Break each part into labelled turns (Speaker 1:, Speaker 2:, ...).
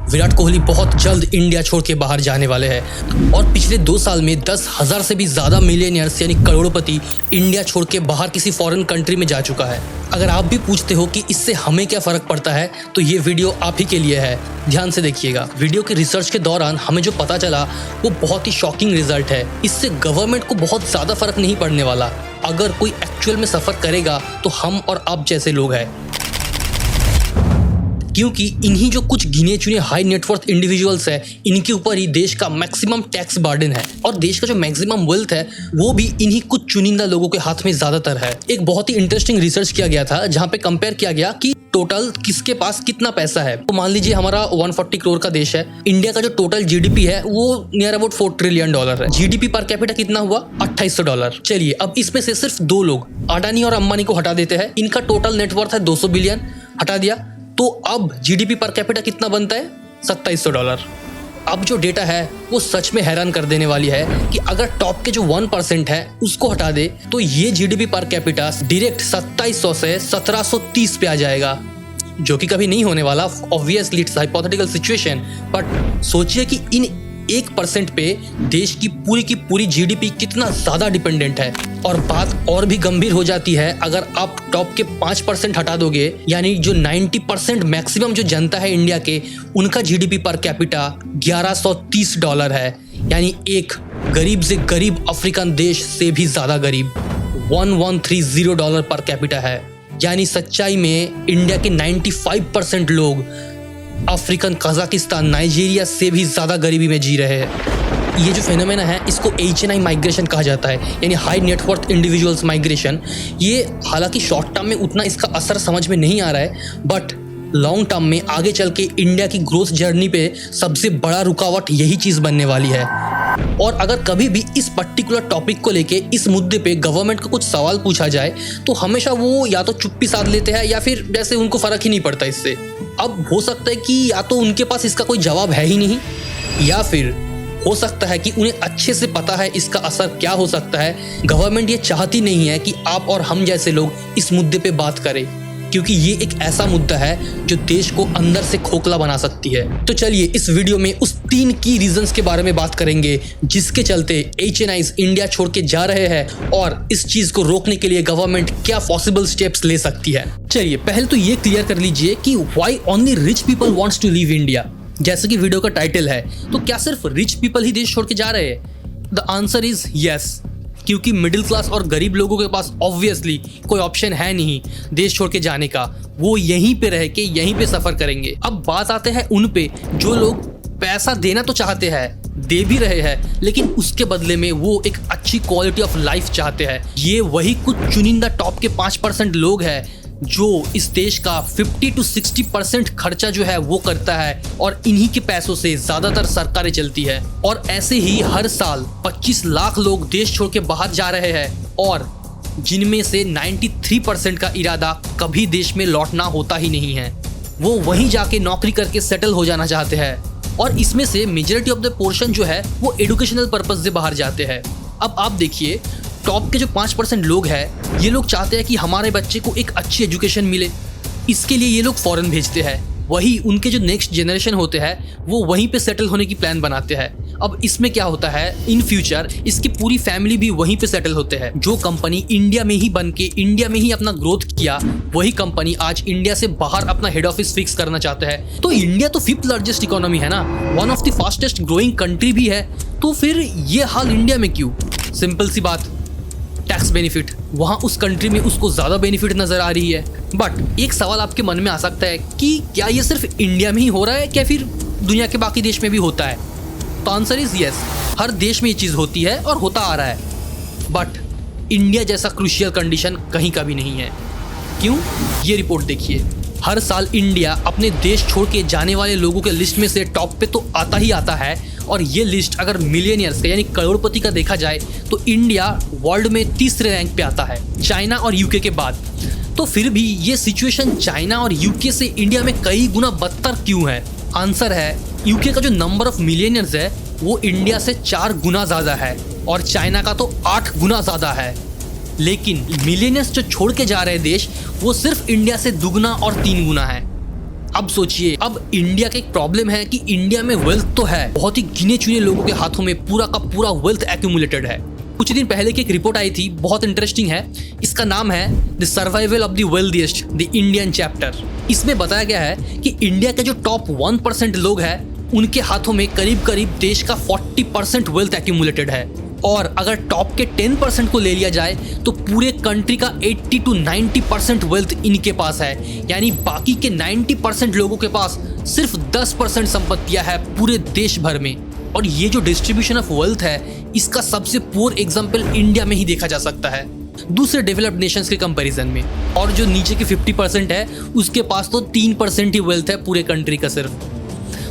Speaker 1: विराट कोहली बहुत जल्द इंडिया छोड़ के बाहर जाने वाले हैं और पिछले 2 साल में 10,000 से भी ज़्यादा मिलियनियर्स यानी करोड़पति इंडिया छोड़ के बाहर किसी फॉरेन कंट्री में जा चुका है। अगर आप भी पूछते हो कि इससे हमें क्या फ़र्क पड़ता है तो ये वीडियो आप ही के लिए है, ध्यान से देखिएगा। वीडियो की रिसर्च के दौरान हमें जो पता चला वो बहुत ही शॉकिंग रिजल्ट है। इससे गवर्नमेंट को बहुत ज़्यादा फर्क नहीं पड़ने वाला। अगर कोई एक्चुअल में सफ़र करेगा तो हम और आप जैसे लोग हैं, क्योंकि इन्हीं जो कुछ गिने चुने हाई नेटवर्थ इंडिविजुअल्स है, इनके ऊपर ही देश का मैक्सिमम टैक्स बर्डन है और देश का जो मैक्सिमम वेल्थ है वो भी इन्हीं कुछ चुनिंदा लोगों के हाथ में ज्यादातर है। एक बहुत ही इंटरेस्टिंग रिसर्च किया गया था जहां पे कंपेयर किया गया कि टोटल किसके पास कितना पैसा है। तो मान लीजिए हमारा 140 करोड़ का देश है, इंडिया का जो टोटल जीडीपी है वो नियर अबाउट $4 ट्रिलियन है। जीडीपी पर कैपिटा कितना हुआ? $2800। चलिए अब इसमें से सिर्फ 2 लोग अडानी और अंबानी को हटा देते हैं, इनका टोटल नेटवर्थ है 200 बिलियन, हटा दिया तो अब जीडीपी पर कैपिटा कितना बनता है? $2700। अब जो डेटा है वो सच में हैरान कर देने वाली है कि अगर टॉप के जो 1% है उसको हटा दे तो ये जीडीपी पर कैपिटा डायरेक्ट 2700 से 1730 पे आ जाएगा, जो कि कभी नहीं होने वाला। Obviously it's hypothetical situation, but सोचिए कि इन 1% पे देश की पूरी जीडीपी कितना ज़्यादा डिपेंडेंट है। और बात और भी गंभीर हो जाती है अगर आप टॉप के 5% हटा दोगे, यानी जो 90% मैक्सिमम जो जनता है इंडिया के, उनका जीडीपी पर कैपिटा $1130 है, यानी एक गरीब से गरीब अफ्रीकन देश से भी ज़्यादा गरीब $1130 पर कैपिटा है। यानी सच्चाई में इंडिया के 95% लोग अफ्रीकन, कजाकिस्तान, नाइजीरिया से भी ज़्यादा गरीबी में जी रहे हैं। ये जो फेनोमेना है इसको HNI माइग्रेशन कहा जाता है, यानी हाई नेटवर्थ इंडिविजुअल्स माइग्रेशन। ये हालांकि शॉर्ट टर्म में उतना इसका असर समझ में नहीं आ रहा है, बट लॉन्ग टर्म में आगे चल के इंडिया की ग्रोथ जर्नी पे सबसे बड़ा रुकावट यही चीज़ बनने वाली है। और अगर कभी भी इस पर्टिकुलर टॉपिक को लेके, इस मुद्दे पे गवर्नमेंट को कुछ सवाल पूछा जाए तो हमेशा वो या तो चुप्पी साध लेते हैं या फिर जैसे उनको फ़र्क ही नहीं पड़ता इससे। अब हो सकता है कि या तो उनके पास इसका कोई जवाब है ही नहीं, या फिर हो सकता है कि उन्हें अच्छे से पता है इसका असर क्या हो सकता है। गवर्नमेंट ये चाहती नहीं है कि आप और हम जैसे लोग इस मुद्दे पे बात करें, क्योंकि ये एक ऐसा मुद्दा है जो देश को अंदर से खोखला बना सकती है। तो चलिए इस वीडियो में उस 3 की रीजंस के बारे में बात करेंगे जिसके चलते HNIs इंडिया छोड़ के जा रहे हैं और इस चीज को रोकने के लिए गवर्नमेंट क्या पॉसिबल स्टेप्स ले सकती है। चलिए पहले तो ये क्लियर कर लीजिए कि why only rich people wants to leave India. जैसे कि वीडियो का टाइटल है, तो क्या सिर्फ रिच पीपल ही देश छोड़ के जा रहे हैं? द आंसर इज यस, क्योंकि मिडिल क्लास और गरीब लोगों के पास ऑब्वियसली कोई ऑप्शन है नहीं देश छोड़ के जाने का। वो यहीं पे रह के यहीं पे सफर करेंगे। अब बात आते हैं उन पे जो लोग पैसा देना तो चाहते हैं, दे भी रहे हैं, लेकिन उसके बदले में वो एक अच्छी क्वालिटी ऑफ लाइफ चाहते हैं। ये वही कुछ चुनिंदा टॉप के 5% लोग हैं जो इस देश का 50 to 60% खर्चा जो है वो करता है और इन्हीं के पैसों से ज्यादातर सरकारें चलती है। और ऐसे ही हर साल 25 लाख लोग देश छोड़ के बाहर जा रहे हैं और जिनमें से 93% का इरादा कभी देश में लौटना होता ही नहीं है। वो वहीं जाके नौकरी करके सेटल हो जाना चाहते हैं और इसमें से मेजॉरिटी ऑफ द पोर्शन जो है वो एजुकेशनल पर्पस से बाहर जाते हैं। अब आप देखिए, टॉप के जो 5% लोग हैं, ये लोग चाहते हैं कि हमारे बच्चे को एक अच्छी एजुकेशन मिले, इसके लिए ये लोग फॉरेन भेजते हैं। वही उनके जो नेक्स्ट जनरेशन होते हैं वो वहीं पे सेटल होने की प्लान बनाते हैं। अब इसमें क्या होता है, इन फ्यूचर इसकी पूरी फैमिली भी वहीं पे सेटल होते हैं। जो कंपनी इंडिया में ही बन के इंडिया में ही अपना ग्रोथ किया, वही कंपनी आज इंडिया से बाहर अपना हेड ऑफिस फिक्स करना चाहते हैं। तो इंडिया तो 5th लार्जेस्ट इकोनॉमी है ना, one of the fastest growing country भी है, तो फिर ये हाल इंडिया में क्यों? सिंपल सी बात, टैक्स बेनिफिट। वहाँ उस कंट्री में उसको ज़्यादा बेनिफिट नज़र आ रही है। बट एक सवाल आपके मन में आ सकता है कि क्या ये सिर्फ इंडिया में ही हो रहा है, क्या फिर दुनिया के बाकी देश में भी होता है? तो आंसर इज़ यस, हर देश में ये चीज़ होती है और होता आ रहा है। बट इंडिया जैसा क्रूशियल कंडीशन कहीं का भी नहीं है। क्यों? ये रिपोर्ट देखिए। हर साल इंडिया अपने देश छोड़ के जाने वाले लोगों के लिस्ट में से टॉप पे तो आता ही आता है, और ये लिस्ट अगर मिलियनियर्स का यानी करोड़पति का देखा जाए तो इंडिया वर्ल्ड में 3रे रैंक पे आता है, चाइना और यूके के बाद। तो फिर भी ये सिचुएशन चाइना और यूके से इंडिया में कई गुना बदतर क्यों है? आंसर है, यूके का जो नंबर ऑफ मिलियनियर्स है वो इंडिया से 4 गुना ज़्यादा है और चाइना का तो 8 गुना ज़्यादा है। लेकिन मिलियनियर्स जो छोड़ के जा रहे देश वो सिर्फ इंडिया से 2 गुना और 3 गुना है। अब सोचिए, अब इंडिया का एक प्रॉब्लम है कि इंडिया में वेल्थ तो है, बहुत ही गिने चुने लोगों के हाथों में पूरा का पूरा वेल्थ एक्यूमुलेटेड है। कुछ दिन पहले की एक रिपोर्ट आई थी, बहुत इंटरेस्टिंग है। इसका नाम है the survival of the wealthiest, the Indian chapter. इसमें बताया गया है कि इंडिया के जो टॉप 1% लोग हैं, उनके हाथों में करीब करीब देश का 40% वेल्थ एक्यूमुलेटेड है। और अगर टॉप के 10% को ले लिया जाए तो पूरे कंट्री का 80 to 90% वेल्थ इनके पास है। यानी बाकी के 90% लोगों के पास सिर्फ 10% संपत्तियां है पूरे देश भर में। और ये जो डिस्ट्रीब्यूशन ऑफ वेल्थ है, इसका सबसे पुअर एग्जांपल इंडिया में ही देखा जा सकता है दूसरे डेवलप्ड नेशंस के कंपैरिजन में। और जो नीचे के 50% है, उसके पास तो 3% ही वेल्थ है पूरे कंट्री का सिर्फ।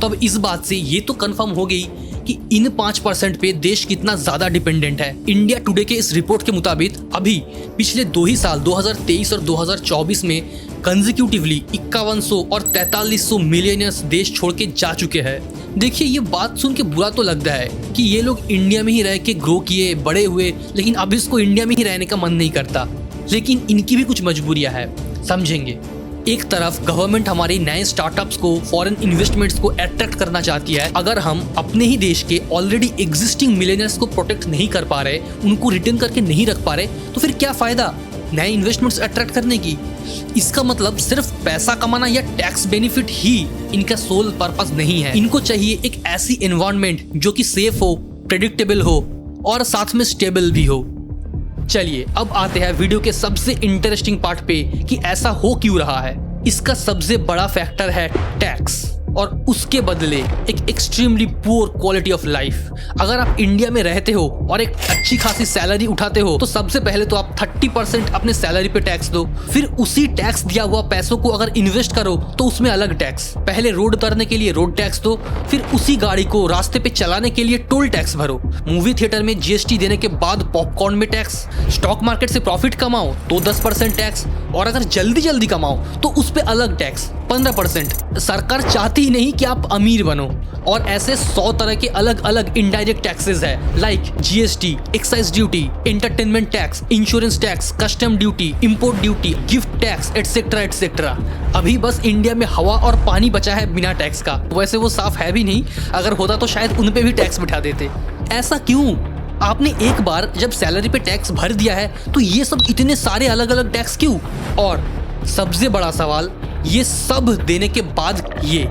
Speaker 1: तो अब इस बात से ये तो कंफर्म हो गई कि इन 5% पे देश कितना ज्यादा डिपेंडेंट है। इंडिया टुडे के इस रिपोर्ट के मुताबिक अभी पिछले 2 ही साल 2023 और 2024 में कंसेक्यूटिवली 5100 और 4300 मिलियनर्स देश छोड़ के जा चुके हैं। देखिए, ये बात सुन के बुरा तो लगता है कि ये लोग इंडिया में ही रह के ग्रो किए, बड़े हुए, लेकिन अब इसको इंडिया में ही रहने का मन नहीं करता। लेकिन इनकी भी कुछ मजबूरियां हैं, समझेंगे। एक तरफ गवर्नमेंट हमारे नए स्टार्टअप्स को, फॉरेन इन्वेस्टमेंट्स को अट्रैक्ट करना चाहती है। अगर हम अपने ही देश के ऑलरेडी एग्जिस्टिंग मिलियनर्स को प्रोटेक्ट नहीं कर पा रहे, उनको रिटेन करके नहीं रख पा रहे, तो फिर क्या फायदा नए इन्वेस्टमेंट्स अट्रैक्ट करने की। इसका मतलब सिर्फ पैसा कमाना या टैक्स बेनिफिट ही इनका सोल पर्पस नहीं है। इनको चाहिए एक ऐसी एनवायरनमेंट जो कि सेफ हो, प्रेडिक्टेबल हो और साथ में स्टेबल भी हो। चलिए अब आते हैं वीडियो के सबसे इंटरेस्टिंग पार्ट पे कि ऐसा हो क्यों रहा है। इसका सबसे बड़ा फैक्टर है टैक्स, और उसके बदले एक extremely poor quality of life. अगर आप इंडिया में रहते हो और एक अच्छी खासी सैलरी उठाते हो, तो सबसे पहले तो आप 30% अपने सैलरी पे टैक्स दो। फिर उसी टैक्स दिया हुआ पैसों को अगर इन्वेस्ट करो तो उसमें अलग टैक्स। पहले रोड उतरने के लिए रोड टैक्स दो, फिर उसी गाड़ी को रास्ते पे चलाने के लिए टोल टैक्स भरो। मूवी थिएटर में GST देने के बाद पॉपकॉर्न में टैक्स। स्टॉक मार्केट से प्रॉफिट कमाओ तो 10% टैक्स, और अगर जल्दी जल्दी कमाओ तो उस पे अलग टैक्स 15%। सरकार चाहती ही नहीं कि आप अमीर बनो। और ऐसे 100 तरह के अलग अलग इनडायरेक्ट टैक्सेस है, like GST, excise duty, entertainment tax, insurance tax, custom duty, import duty, gift tax, etcetera etcetera. अभी बस इंडिया में हवा और पानी बचा है बिना टैक्स का। वैसे वो साफ है भी नहीं, अगर होता तो शायद उन पे भी टैक्स बिठा देते। ऐसा क्यों? आपने एक बार जब सैलरी पे टैक्स भर दिया है तो ये सब इतने सारे अलग अलग टैक्स क्यों? और सबसे बड़ा सवाल, ये सब देने के बाद ये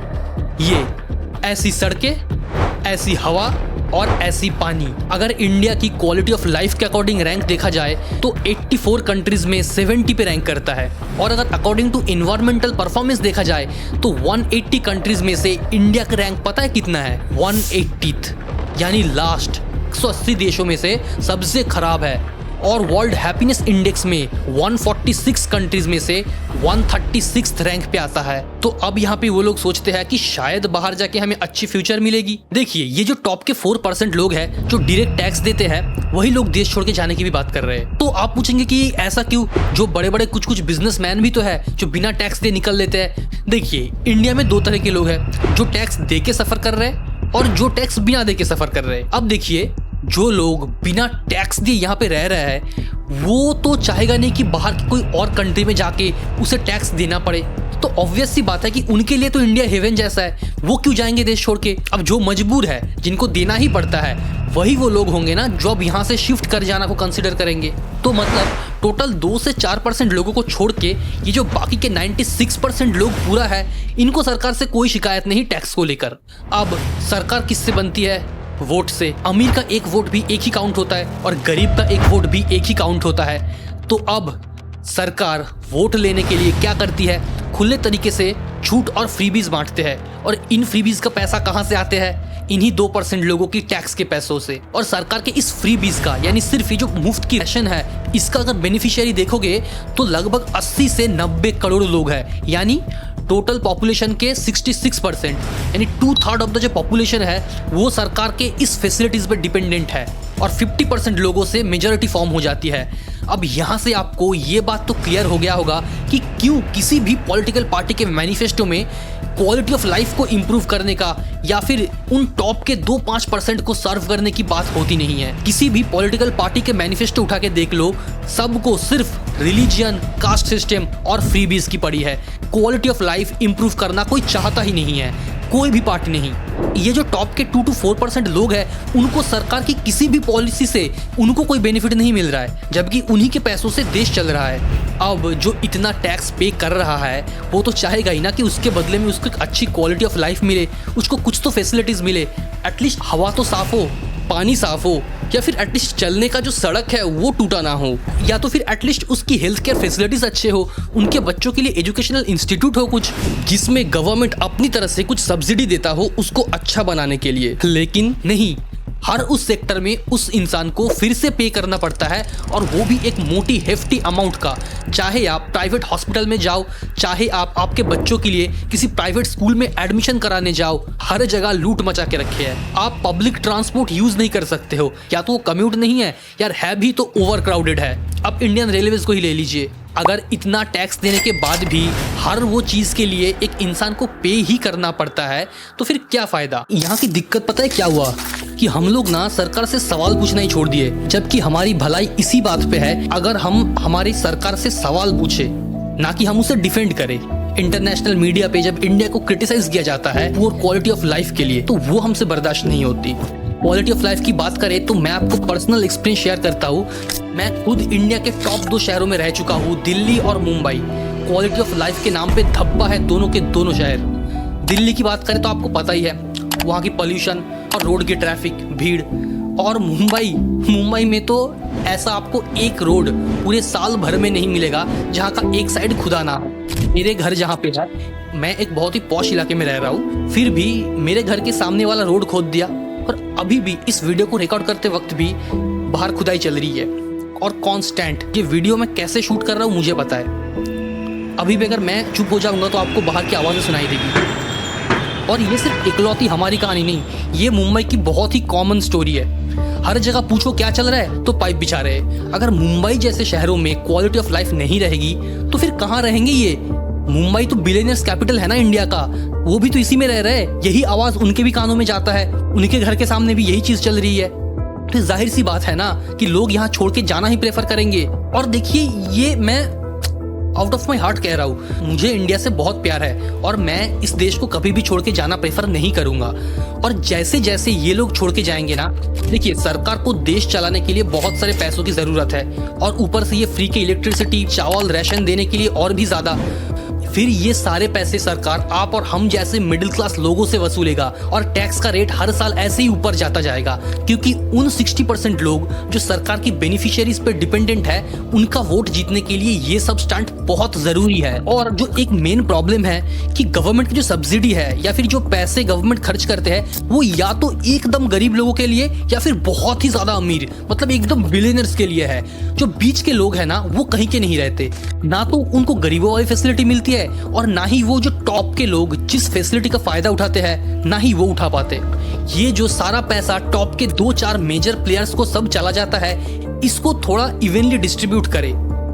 Speaker 1: ऐसी सड़कें, ऐसी हवा और ऐसी पानी। अगर इंडिया की क्वालिटी ऑफ लाइफ के अकॉर्डिंग रैंक देखा जाए तो 84 कंट्रीज में 70 पे रैंक करता है। और अगर अकॉर्डिंग टू एनवायरमेंटल परफॉर्मेंस देखा जाए तो 180 कंट्रीज में से इंडिया का रैंक पता है कितना है? 180th, यानी लास्ट 180 देशों में से सबसे खराब है। और वर्ल्ड हैप्पीनेस इंडेक्स में 146 कंट्रीज में से 136th रैंक पे आता है। तो अब यहाँ पे वो लोग सोचते हैं कि शायद बाहर जाके हमें अच्छी फ्यूचर मिलेगी। देखिए, ये जो टॉप के 4% लोग हैं जो डायरेक्ट टैक्स देते हैं, वही लोग देश छोड़ के जाने की भी बात कर रहे हैं। तो आप पूछेंगे कि ऐसा क्यों? जो बड़े बड़े कुछ बिजनेसमैन भी तो है जो बिना टैक्स दे निकल लेते हैं। देखिए, इंडिया में 2 तरह के लोग हैं, जो टैक्स दे के सफर कर रहे हैं और जो टैक्स बिना दे के सफर कर रहे हैं। अब देखिए, जो लोग बिना टैक्स दिए यहाँ पे रह रहा है, वो तो चाहेगा नहीं कि बाहर की कोई और कंट्री में जाके उसे टैक्स देना पड़े। तो ऑब्वियस सी बात है कि उनके लिए तो इंडिया हेवन जैसा है, वो क्यों जाएंगे देश छोड़ के। अब जो मजबूर है, जिनको देना ही पड़ता है, वही वो लोग होंगे ना जो अब यहाँ से शिफ्ट कर जाना को कंसिडर करेंगे। तो मतलब टोटल 2 से 4% लोगों को छोड़ के ये जो बाकी के 96% लोग पूरा है, इनको सरकार से कोई शिकायत नहीं टैक्स को लेकर। अब सरकार किससे बनती है? वोट से। अमीर का एक वोट भी एक ही काउंट होता है और गरीब का एक वोट भी एक ही काउंट होता है। तो अब सरकार वोट लेने के लिए क्या करती है? खुले तरीके से छूट और फ्रीबीज बांटते हैं। और इन फ्रीबीज का पैसा कहाँ से आते हैं? इन्हीं 2% लोगों की टैक्स के पैसों से। और सरकार के इस फ्रीबीज का, यानी सिर्फ ये जो मुफ्त की राशन है, इसका अगर बेनिफिशियरी देखोगे तो लगभग 80 से 90 करोड़ लोग हैं। यानी टोटल पॉपुलेशन के 66%, यानी 2/3 ऑफ द जो पॉपुलेशन है वो सरकार के इस फैसिलिटीज पर डिपेंडेंट है। और 50% लोगों से मेजॉरिटी फॉर्म हो जाती है। अब यहाँ से आपको ये बात तो क्लियर हो गया होगा कि क्यों किसी भी पॉलिटिकल पार्टी के मैनिफेस्टो में क्वालिटी ऑफ लाइफ को इम्प्रूव करने का या फिर उन टॉप के 2-5% को सर्व करने की बात होती नहीं है। किसी भी पॉलिटिकल पार्टी के मैनिफेस्टो उठा के देख लो, सबको सिर्फ रिलीजियन, कास्ट सिस्टम और फ्रीबीज की पड़ी है। क्वालिटी ऑफ लाइफ इम्प्रूव करना कोई चाहता ही नहीं है, कोई भी पार्टी नहीं। ये जो टॉप के 2-4% लोग हैं, उनको सरकार की किसी भी पॉलिसी से उनको कोई बेनिफिट नहीं मिल रहा है, जबकि उन्हीं के पैसों से देश चल रहा है। अब जो इतना टैक्स पे कर रहा है वो तो चाहेगा ही ना कि उसके बदले में उसको एक अच्छी क्वालिटी ऑफ लाइफ मिले, उसको कुछ तो फैसिलिटीज मिले, एटलीस्ट हवा तो साफ हो, पानी साफ हो, या फिर एटलीस्ट चलने का जो सड़क है वो टूटा ना हो, या तो फिर एटलीस्ट उसकी हेल्थ केयर फैसिलिटीज अच्छे हो, उनके बच्चों के लिए एजुकेशनल इंस्टीट्यूट हो कुछ, जिसमें गवर्नमेंट अपनी तरफ से कुछ सब्सिडी देता हो उसको अच्छा बनाने के लिए। लेकिन नहीं, हर उस सेक्टर में उस इंसान को फिर से पे करना पड़ता है, और वो भी एक मोटी हेफ्टी अमाउंट का। चाहे आप प्राइवेट हॉस्पिटल में जाओ, चाहे आप आपके बच्चों के लिए किसी प्राइवेट स्कूल में एडमिशन कराने जाओ, हर जगह लूट मचा के रखे है। आप पब्लिक ट्रांसपोर्ट यूज नहीं कर सकते हो, या तो वो कम्यूट नहीं है यार, है भी तो ओवर क्राउडेड है। अब इंडियन रेलवेज को ही ले लीजिए, अगर इतना टैक्स देने के बाद भी हर वो चीज़ के लिए एक इंसान को पे ही करना पड़ता है, तो फिर क्या फ़ायदा। यहाँ की दिक्कत पता है क्या हुआ कि हम लोग ना सरकार से सवाल पूछना ही छोड़ दिए, जबकि हमारी भलाई इसी बात पे है। अगर हम हमारी सरकार से सवाल पूछे, ना कि हम उसे डिफेंड करें। इंटरनेशनल मीडिया पे जब इंडिया को क्रिटिसाइज किया जाता है पुअर क्वालिटी ऑफ लाइफ के लिए, तो वो हमसे बर्दाश्त नहीं होती। क्वालिटी ऑफ लाइफ की बात करें तो मैं आपको पर्सनल एक्सपीरियंस शेयर करता हूँ। मैं खुद इंडिया के टॉप 2 शहरों में रह चुका हूँ, दिल्ली और मुंबई। क्वालिटी ऑफ लाइफ के नाम पे धब्बा है दोनों के दोनों शहर। दिल्ली की बात करें तो आपको पता ही है, वहाँ की पॉल्यूशन और रोड की ट्रैफिक, भीड़। और मुंबई में तो ऐसा आपको एक रोड पूरे साल भर में नहीं मिलेगा जहाँ का एक साइड खुदा ना हो। मेरे घर जहाँ पे है, मैं एक बहुत ही पॉश इलाके में रह रहा हूँ, फिर भी मेरे घर के सामने वाला रोड खोद दिया, और अभी भी इस वीडियो को रिकॉर्ड करते वक्त भी बाहर खुदाई चल रही है और कांस्टेंट। ये वीडियो मैं कैसे शूट कर रहा हूँ मुझे पता है। अभी भी अगर मैं चुप हो जाऊंगा तो आपको बाहर की आवाज़ें सुनाई देगी। और ये सिर्फ इकलौती हमारी कहानी नहीं, ये मुंबई की बहुत ही कॉमन स्टोरी है। हर जगह पूछो क्या चल रहा है तो पाइप बिछा रहे हैं। अगर मुंबई जैसे शहरों में क्वालिटी ऑफ लाइफ नहीं रहेगी तो फिर कहाँ रहेंगे ये। मुंबई तो बिलियनर्स कैपिटल है ना इंडिया का, वो भी तो इसी में रह रहे हैं। यही आवाज उनके भी कानों में जाता है, उनके घर के सामने भी यही चीज चल रही है। तो जाहिर सी बात है ना कि लोग यहाँ छोड़ के जाना ही प्रेफर करेंगे। और देखिए, ये मैं आउट ऑफ माई हार्ट कह रहा हूँ, मुझे इंडिया से बहुत प्यार है और मैं इस देश को कभी भी छोड़ के जाना प्रेफर नहीं करूंगा। और जैसे जैसे ये लोग छोड़ के जाएंगे ना, देखिए सरकार को देश चलाने के लिए बहुत सारे पैसों की जरूरत है, और ऊपर से ये फ्री के इलेक्ट्रिसिटी, चावल, राशन देने के लिए और भी ज्यादा। फिर ये सारे पैसे सरकार आप और हम जैसे मिडिल क्लास लोगों से वसूलेगा, और टैक्स का रेट हर साल ऐसे ही ऊपर जाता जाएगा, क्योंकि उन 60% लोग जो सरकार की बेनिफिशियरीज पे डिपेंडेंट है, उनका वोट जीतने के लिए ये सब स्टंट बहुत जरूरी है। और जो एक मेन प्रॉब्लम है कि गवर्नमेंट की जो सब्सिडी है या फिर जो पैसे गवर्नमेंट खर्च करते हैं, वो या तो एकदम गरीब लोगों के लिए या फिर बहुत ही ज्यादा अमीर, मतलब एकदम बिलियनर्स के लिए है। जो बीच के लोग हैं ना, वो कहीं के नहीं रहते, ना तो उनको गरीबों वाली फैसिलिटी मिलती है, और ना ही वो जो टॉप के लोग जिस फैसिलिटी का फायदा उठाते हैं, ना ही वो उठा पाते। ये जो सारा पैसा टॉप के 2-4 मेजर प्लेयर्स को सब चला जाता है, इसको थोड़ा इवनली डिस्ट्रीब्यूट करे,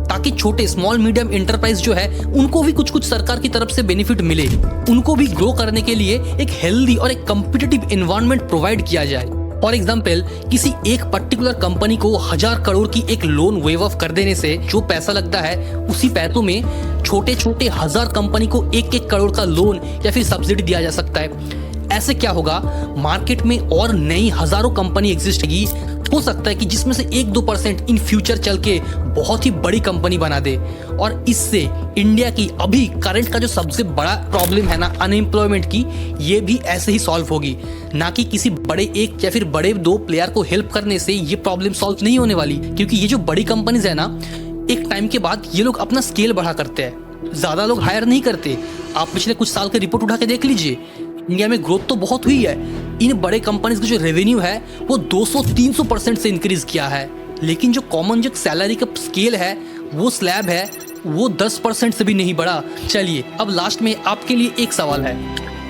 Speaker 1: ताकि छोटे स्मॉल मीडियम एंटरप्राइज जो है उनको भी कुछ कुछ सरकार की तरफ से बेनिफिट मिले, उनको भी ग्रो करने के लिए एक हेल्दी और एक कॉम्पिटिटिव एनवायरनमेंट प्रोवाइड किया जाए। फॉर एग्जाम्पल, किसी एक पर्टिकुलर कंपनी को 1000 करोड़ की एक लोन वेव ऑफ कर देने से जो पैसा लगता है, उसी पैसों में छोटे छोटे 1000 कंपनी को 1-1 करोड़ का लोन या फिर सब्सिडी दिया जा सकता है। ऐसे क्या होगा, मार्केट में और नई हजारों कंपनी एग्जिस्ट होगी, हो सकता है कि जिसमें से 1-2% इन फ्यूचर चल के बहुत ही बड़ी कंपनी बना दे। और इससे इंडिया की अभी करंट का जो सबसे बड़ा प्रॉब्लम है ना, अनएम्प्लॉयमेंट की, ये भी ऐसे ही सॉल्व होगी, ना कि किसी बड़े एक या फिर बड़े 2 प्लेयर को हेल्प करने से ये प्रॉब्लम सॉल्व नहीं होने वाली। क्योंकि ये जो बड़ी कंपनीज है ना, एक टाइम के बाद ये लोग अपना स्केल बढ़ा करते हैं, ज्यादा लोग हायर नहीं करते। आप पिछले कुछ साल के रिपोर्ट उठा के देख लीजिए, इंडिया में ग्रोथ तो बहुत हुई है, इन बड़े कंपनीज का जो रेवेन्यू है वो 200-300% से इंक्रीज किया है, लेकिन जो कॉमन जो सैलरी का स्केल है, वो स्लैब है, वो 10% से भी नहीं बढ़ा। चलिए अब लास्ट में आपके लिए एक सवाल है,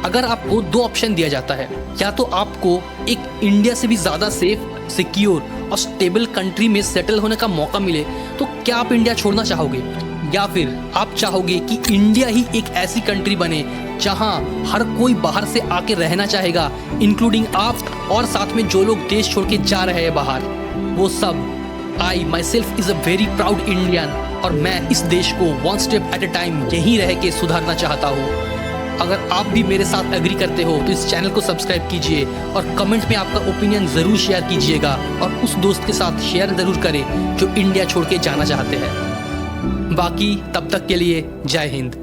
Speaker 1: अगर आपको दो ऑप्शन दिया जाता है, या तो आपको एक इंडिया से भी ज़्यादा सेफ, सिक्योर और स्टेबल कंट्री में सेटल होने का मौका मिले, तो क्या आप इंडिया छोड़ना चाहोगे? या फिर आप चाहोगे कि इंडिया ही एक ऐसी कंट्री बने जहां हर कोई बाहर से आके रहना चाहेगा, इंक्लूडिंग आप, और साथ में जो लोग देश छोड़ के जा रहे हैं बाहर, वो सब। I myself is a very proud Indian, और मैं इस देश को one step at a time यहीं रह के सुधारना चाहता हूँ। अगर आप भी मेरे साथ एग्री करते हो तो इस चैनल को सब्सक्राइब कीजिए और कमेंट में आपका ओपिनियन ज़रूर शेयर कीजिएगा, और उस दोस्त के साथ शेयर ज़रूर करें जो इंडिया छोड़ के जाना चाहते हैं। बाकी तब तक के लिए जय हिंद।